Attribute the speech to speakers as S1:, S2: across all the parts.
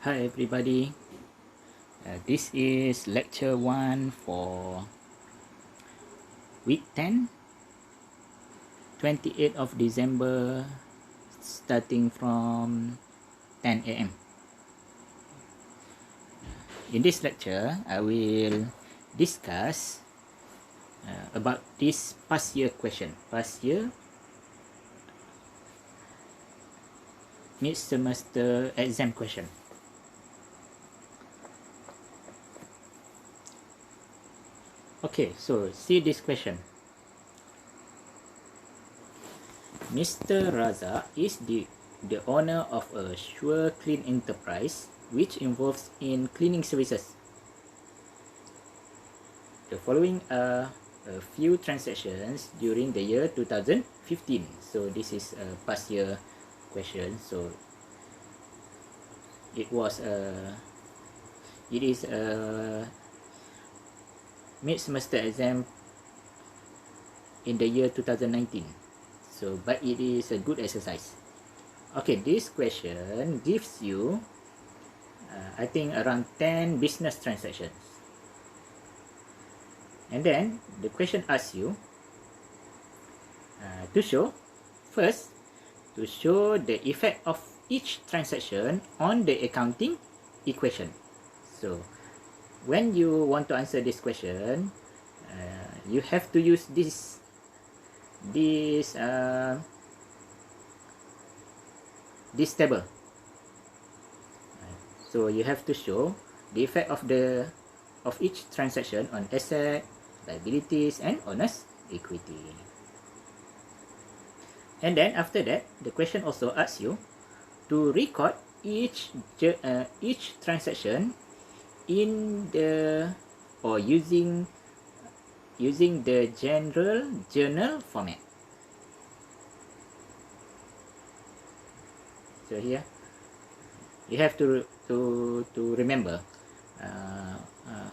S1: Hi everybody, this is lecture 1 for week 10, 28th of December, starting from 10 a.m. In this lecture, I will discuss about this past year question, past year mid-semester exam question. Okay, so see this question. Mr. Raza is the owner of a Sure Clean enterprise which involves in cleaning services. The following are a few transactions during the year 2015. So this is a past year question. So it is a mid-semester exam in the year 2019. So, but it is a good exercise. Okay, this question gives you, I think, around 10 business transactions. And then, the question asks you to show the effect of each transaction on the accounting equation. So, when you want to answer this question, you have to use this table. So you have to show the effect of each transaction on asset, liabilities, and honest equity. And then after that, the question also asks you to record each transaction in the using the general journal format. So here you have to remember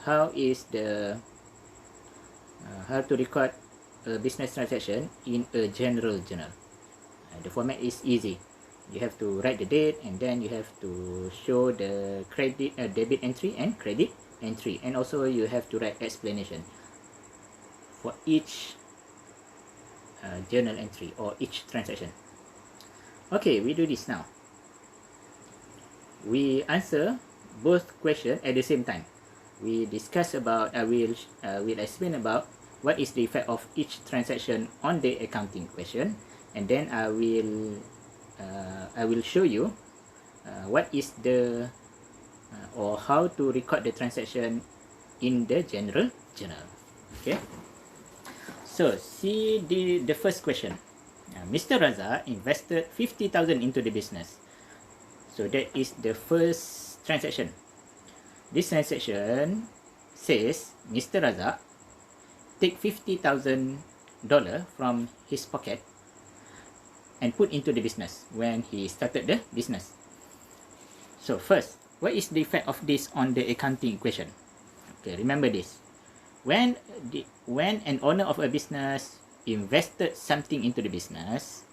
S1: how to record a business transaction in a general journal. The format is easy. You have to write the date, and then you have to show the debit entry and credit entry, and also you have to write explanation for each journal entry or each transaction. Okay, we do this now. We answer both questions at the same time. We discuss about, we'll explain about what is the effect of each transaction on the accounting question, and then I will show you what is the or how to record the transaction in the general journal. Okay, so see the first question. Mr. Raza invested 50,000 into the business. So that is the first transaction. This transaction says Mr. Raza take $50,000 from his pocket and put into the business when he started the business. So first, what is the effect of this on the accounting equation? Okay, remember this. When an owner of a business invested something into the business,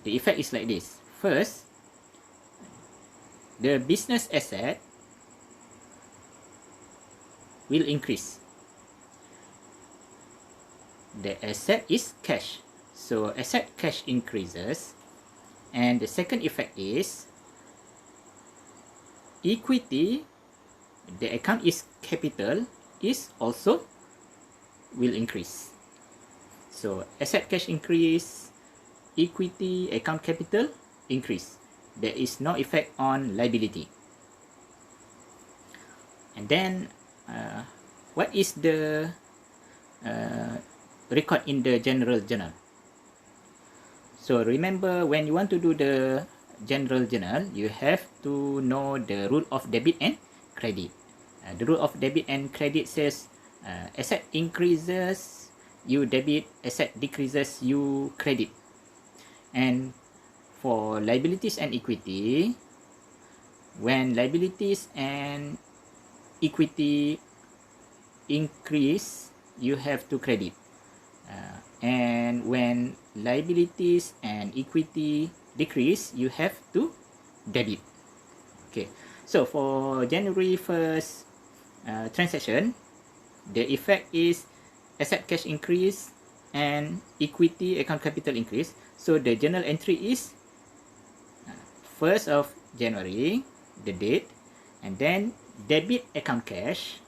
S1: the effect is like this. First, the business asset will increase. The asset is cash. So asset cash increases, and the second effect is equity, the account is capital, is also will increase. So asset cash increase, equity, account capital increase. There is no effect on liability. And then what is the record in the general journal? So remember, when you want to do the general journal, you have to know the rule of debit and credit. The rule of debit and credit says asset increases, you debit, asset decreases, you credit. And for liabilities and equity, when liabilities and equity increase, you have to credit. And when liabilities and equity decrease, you have to debit. Okay, So for January 1st transaction, the effect is asset cash increase and equity account capital increase. So the journal entry is 1st of January, the date, and then debit account cash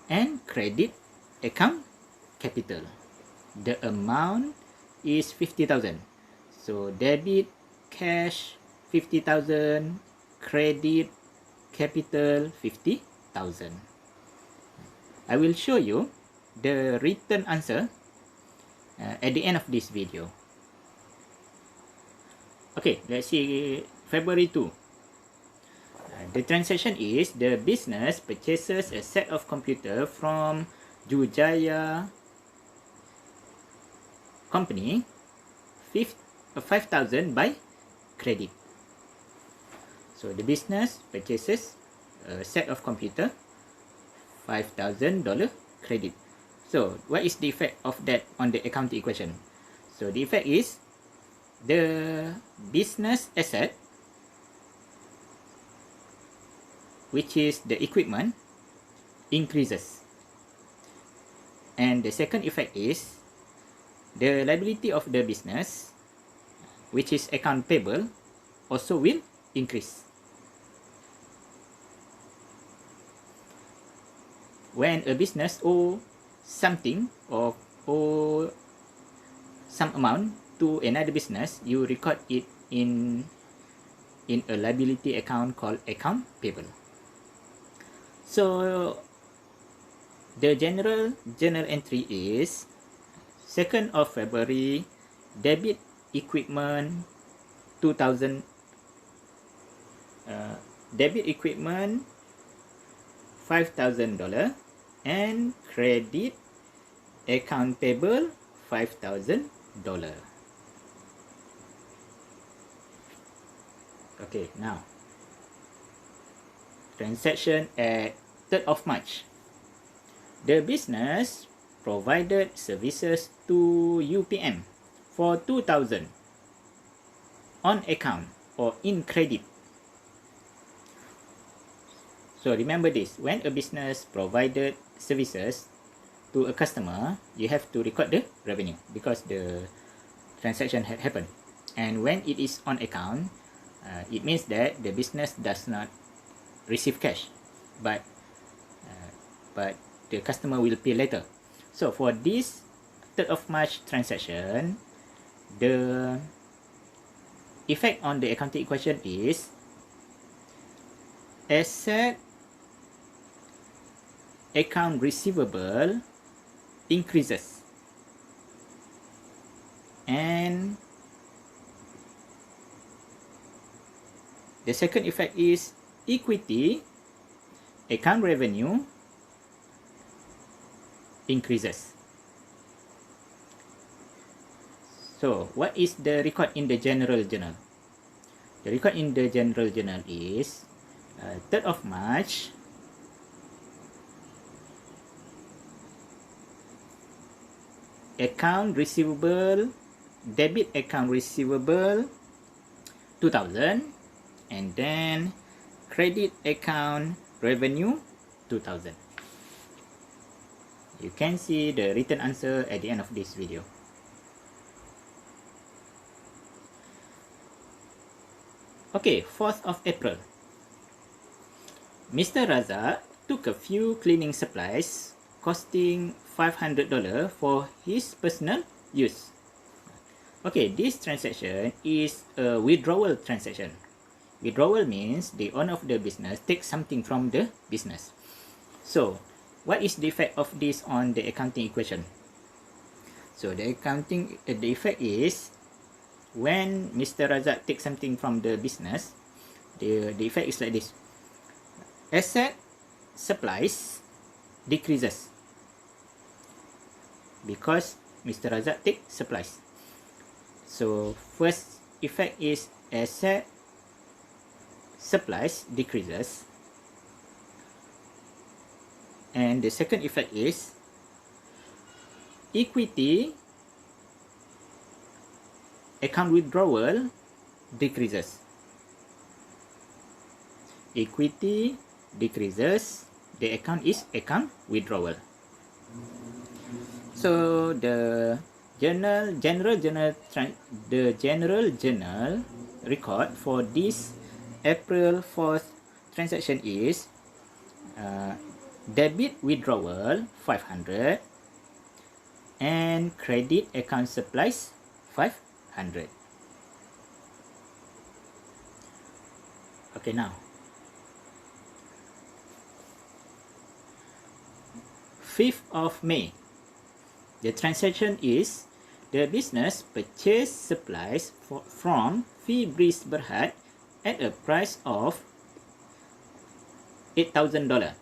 S1: and credit account capital. The amount is 50,000. So debit cash 50,000, credit capital 50,000. I will show you the written answer at the end of this video. Okay, let's see February 2. The transaction is the business purchases a set of computer from Jujaya company 5,000 by credit. So the business purchases a set of computer $5,000 credit. So what is the effect of that on the accounting equation? So the effect is the business asset, which is the equipment, increases. And the second effect is the liability of the business, which is account payable, also will increase. When a business owe something or owe some amount to another business, you record it in a liability account called account payable. So the general journal entry is 2nd of February, debit equipment 2,000, debit equipment $5,000 and credit account payable $5,000. Okay, now transaction at 3rd of March. The business provided services to UPM for 2,000 on account or in credit. So remember this, when a business provided services to a customer, you have to record the revenue because the transaction had happened. And when it is on account, it means that the business does not receive cash, but the customer will pay later. So for this 3rd of March transaction, the effect on the accounting equation is asset account receivable increases and the second effect is equity account revenue increases. So what is the record in the general journal? The record in the general journal is 3rd of March, account receivable, debit account receivable 2,000, and then credit account revenue 2,000. You can see the written answer at the end of this video. Okay, 4th of April. Mr. Razak took a few cleaning supplies costing $500 for his personal use. Okay, this transaction is a withdrawal transaction. Withdrawal means the owner of the business takes something from the business. So, what is the effect of this on the accounting equation? So, the effect is when Mr. Razak takes something from the business, the effect is like this. Asset supplies decreases because Mr. Razak takes supplies. So first effect is asset supplies decreases, and the second effect is equity account withdrawal decreases. equity decreases, the account is account withdrawal. So the general journal record for this April 4th transaction is debit withdrawal 500 and credit account supplies 500. Okay, now 5th of May, the transaction is the business purchase supplies from Fibris Berhad at a price of $8,000.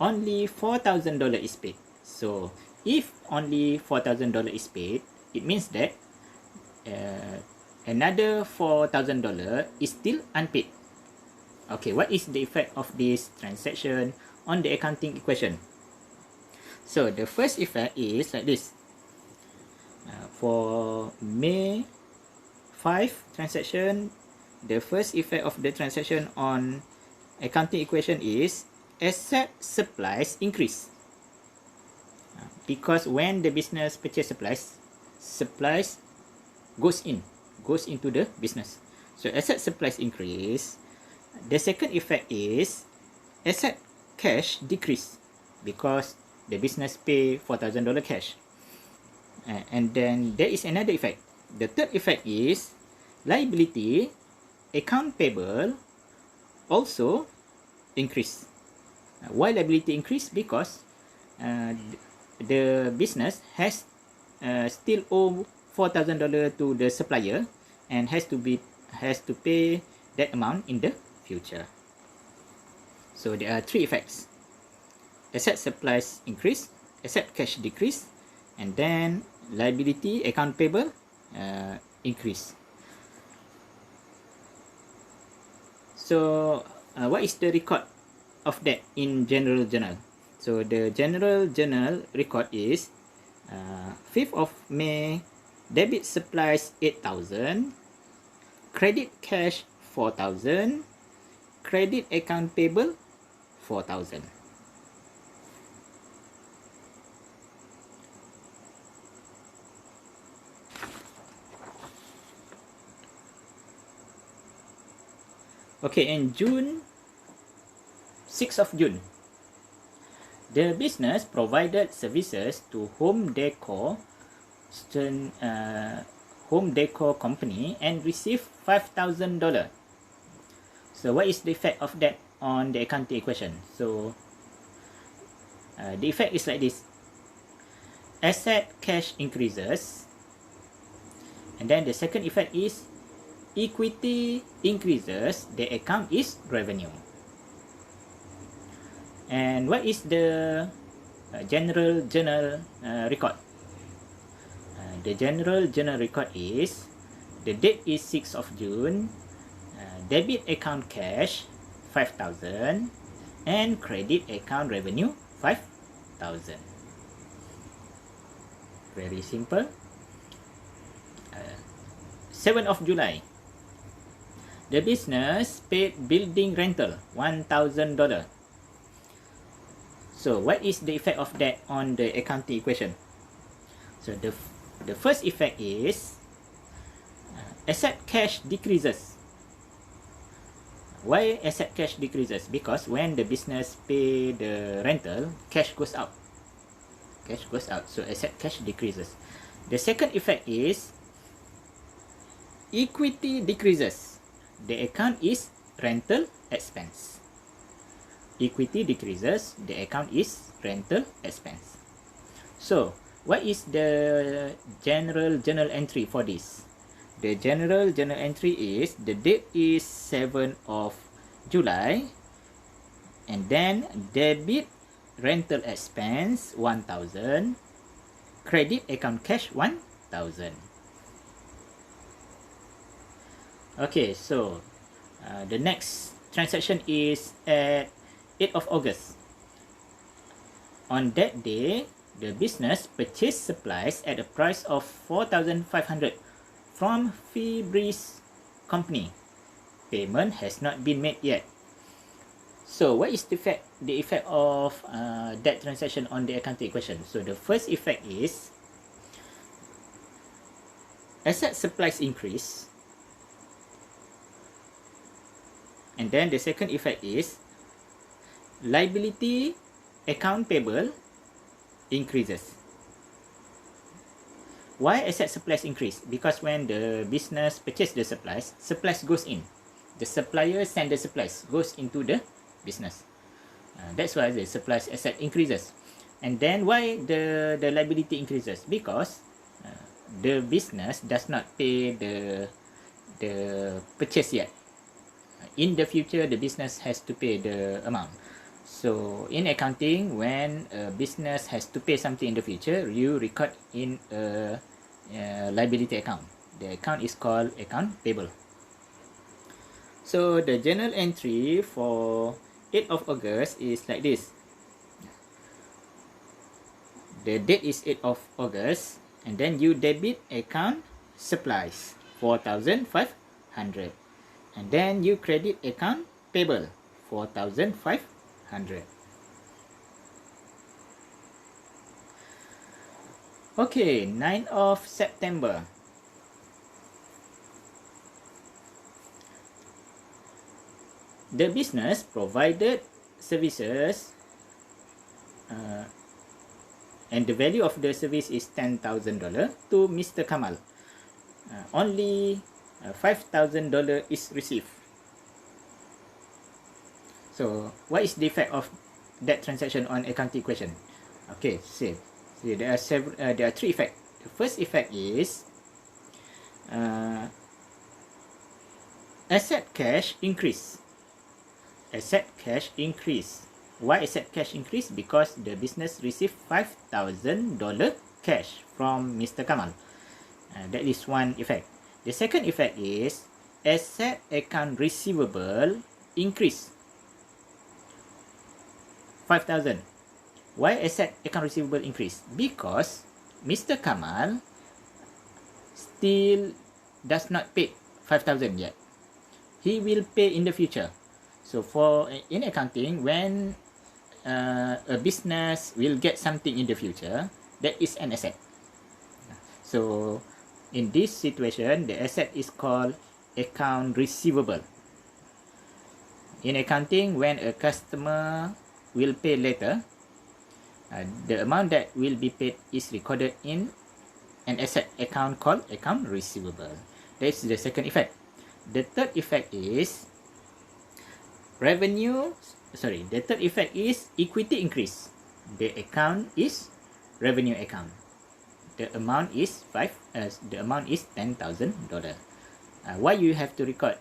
S1: Only $4,000 is paid. So if only $4,000 is paid, it means that another $4,000 is still unpaid. Okay, what is the effect of this transaction on the accounting equation? So the first effect is like this. For May 5 transaction, the first effect of the transaction on accounting equation is asset supplies increase. Because when the business purchase supplies goes into the business. So asset supplies increase. The second effect is asset cash decrease because the business pay $4,000 cash. And then there is another effect. The third effect is liability, account payable also increase. Why liability increase? Because the business has still owe $4,000 to the supplier and has to pay that amount in the future. So there are three effects: asset supplies increase, asset cash decrease, and then liability, account payable increase. So what is the record of that in general journal? So the general journal record is 5th of May, debit supplies 8,000, credit cash 4,000, credit account payable 4,000. Okay, in June, 6th of June, the business provided services to home decor company and received $5,000. So what is the effect of that on the accounting equation? So the effect is like this: asset cash increases, and then the second effect is equity increases, the account is revenue. And what is the general journal record? The general journal record is, the date is 6th of June, debit account cash 5,000 and credit account revenue 5,000. Very simple. 7th of July, the business paid building rental $1,000. So what is the effect of that on the accounting equation? So the first effect is asset cash decreases. Why asset cash decreases? Because when the business pay the rental, cash goes out. Cash goes out. So asset cash decreases. The second effect is equity decreases. The account is rental expense. Equity decreases, the account is rental expense. So what is the general journal entry for this? The general journal entry is, the date is 7th of July, and then debit rental expense 1,000, credit account cash 1,000. Okay, so the next transaction is at 8th of August. On that day, the business purchased supplies at a price of $4,500 from Fibris company. Payment has not been made yet. So what is the effect of that transaction on the accounting equation? So the first effect is asset supplies increase, and then the second effect is liability account payable increases. Why asset supplies increase? Because when the business purchase the supplies goes in. The supplier send the supplies goes into the business. That's why the supplies asset increases. And then why the liability increases? Because the business does not pay the purchase yet. In the future, the business has to pay the amount. So in accounting, when a business has to pay something in the future, you record in a liability account. The account is called account payable. So the journal entry for 8th of August is like this. The date is 8th of August, and then you debit account supplies 4,500, and then you credit account payable 4,500. Okay, 9th of September. The business provided services and the value of the service is $10,000 to Mr. Kamal. Only $5,000 is received. So what is the effect of that transaction on accounting equation? Okay, see there are three effects. The first effect is asset cash increase. Asset cash increase. Why asset cash increase? Because the business received $5,000 cash from Mr. Kamal. That is one effect. The second effect is asset account receivable increase 5,000. Why asset account receivable increase? Because Mr. Kamal still does not pay 5,000 yet. He will pay in the future. So for in accounting, when a business will get something in the future, that is an asset. So in this situation, the asset is called account receivable. In accounting, when a customer will pay later, the amount that will be paid is recorded in an asset account called account receivable. That's the second effect. The third effect is the third effect is equity increase. The account is revenue account. The amount is $10,000. Why you have to record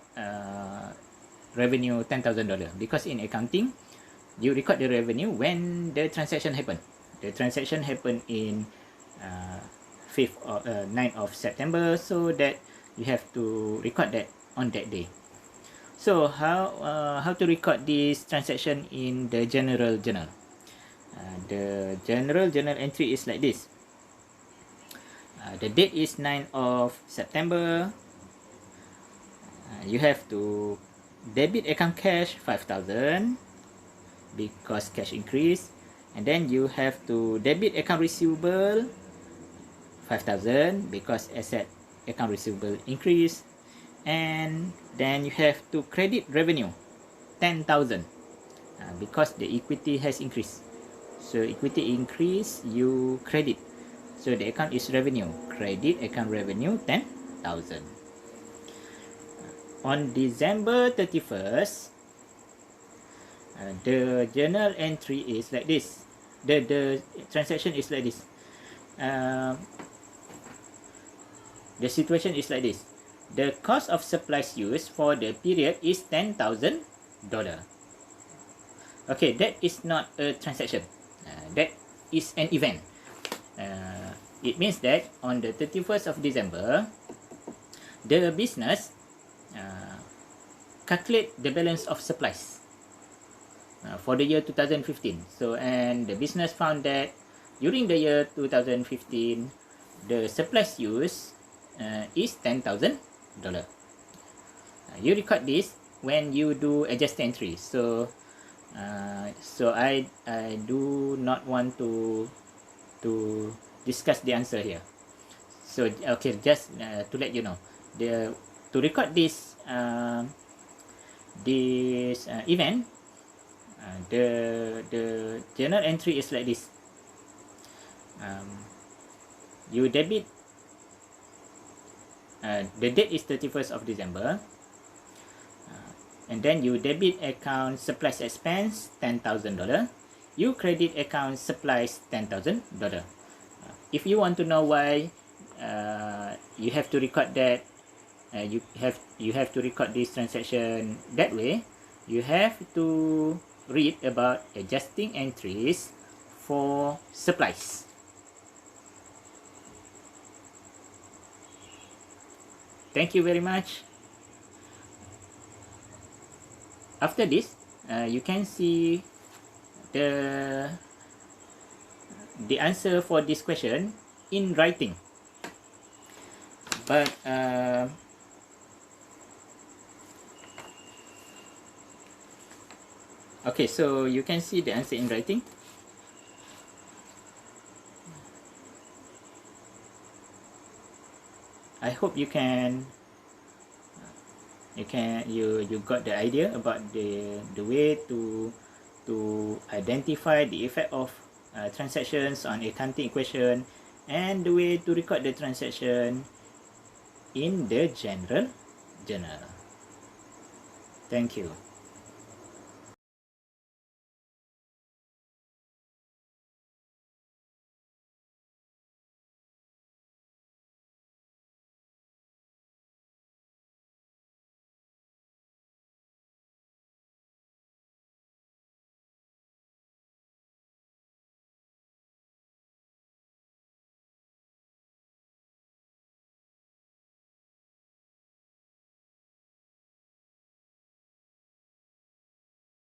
S1: revenue $10,000? Because in accounting, you record the revenue when the transaction happen. The transaction happened in 9th of September, so that you have to record that on that day. So how to record this transaction in the general journal? The general journal entry is like this. The date is 9th of September. You have to debit account cash 5,000 because cash increase, and then you have to debit account receivable 5,000 because asset account receivable increase, and then you have to credit revenue 10,000 because the equity has increased. So equity increase, you credit. So the account is revenue. Credit account revenue 10,000. On December 31st, the journal entry is like this. The transaction is like this. The situation is like this. The cost of supplies used for the period is $10,000. Okay, that is not a transaction. That is an event. It means that on the 31st of December, the business calculate the balance of supplies for the year 2015. So, and the business found that during the year 2015, the supplies used is $10,000. You record this when you do adjust entry. So So I do not want to discuss the answer here. So okay, just to let you know, to record this event, the journal entry is like this. You debit, the date is 31st of December, and then you debit account supplies expense $10,000. You credit account supplies $10,000. If you want to know why you have to record that, you have to record this transaction that way, you have to read about adjusting entries for supplies. Thank you very much. After this, you can see the answer for this question in writing. But okay, so you can see the answer in writing. I hope you got the idea about the way to identify the effect of transactions on accounting equation, and the way to record the transaction in the general journal. Thank you.